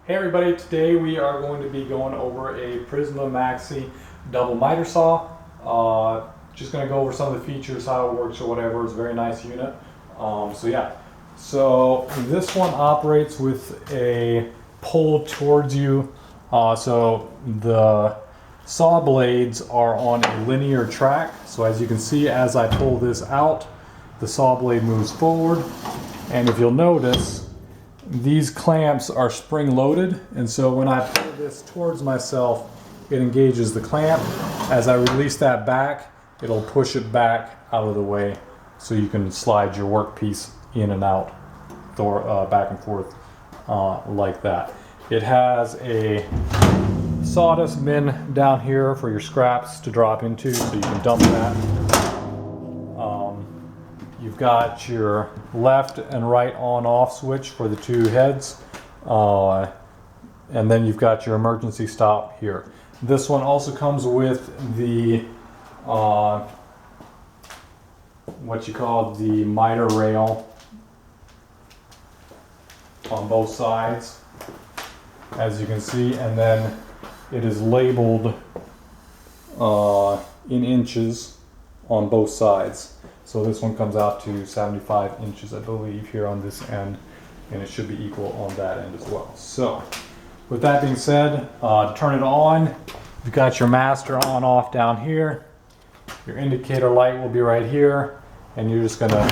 Hey everybody, today we are going to be going over a Prisma-Maxi double miter saw. Just going to go over some of the features, how it works or whatever. It's a very nice unit. So this one operates with a pull towards you. So the saw blades are on a linear track. So as you can see, as I pull this out, the saw blade moves forward. And if you'll notice, these clamps are spring loaded, and so when I pull this towards myself, it engages the clamp. As I release that back, it'll push it back out of the way so you can slide your workpiece in and out, back and forth like that. It has a sawdust bin down here for your scraps to drop into, so you can dump that. You've got your left and right on-off switch for the two heads, and then you've got your emergency stop here. This one also comes with the what you call the miter rail on both sides, as you can see, and then it is labeled in inches on both sides. So this one comes out to 75 inches, I believe, here on this end, and it should be equal on that end as well. So with that being said, turn it on. You've got your master on off down here. Your indicator light will be right here, and you're just gonna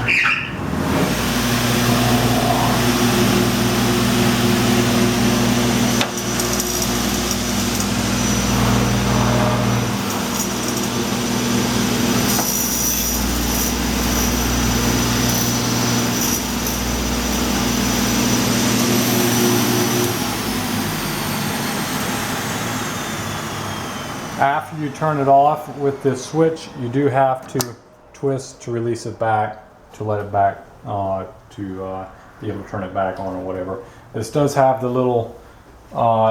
after you turn it off with this switch, you do have to twist to release it back, to let it back, to be able to turn it back on or whatever. This does have the little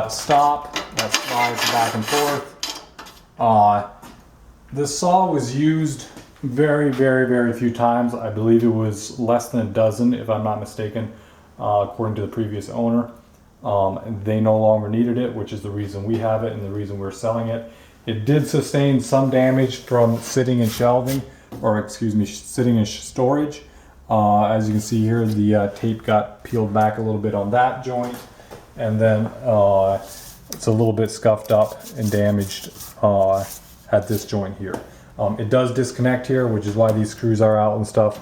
stop that slides back and forth. This saw was used very few times. I believe it was less than a dozen, if I'm not mistaken, according to the previous owner. They no longer needed it, which is the reason we have it and the reason we're selling it. It did sustain some damage from sitting in shelving, or excuse me, sitting in storage. As you can see here, the tape got peeled back a little bit on that joint, and then it's a little bit scuffed up and damaged at this joint here. It does disconnect here, which is why these screws are out and stuff.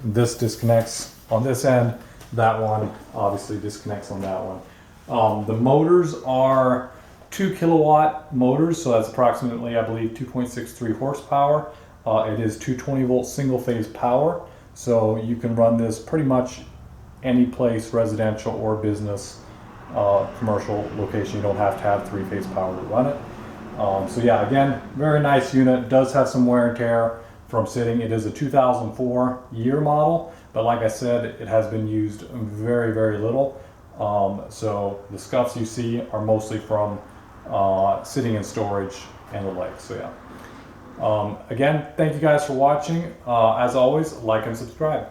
This disconnects on this end. That one obviously disconnects on that one. The motors are 2 kilowatt motors, so that's approximately, I believe, 2.63 horsepower. It is 220 volt single phase power, so you can run this pretty much any place, residential or business, commercial location. You don't have to have 3-phase power to run it. So yeah, again, very nice unit. It does have some wear and tear from sitting. It is a 2004 year model, but like I said, it has been used very little. So the scuffs you see are mostly from sitting in storage and the like. So yeah, again, thank you guys for watching. As always, like and subscribe.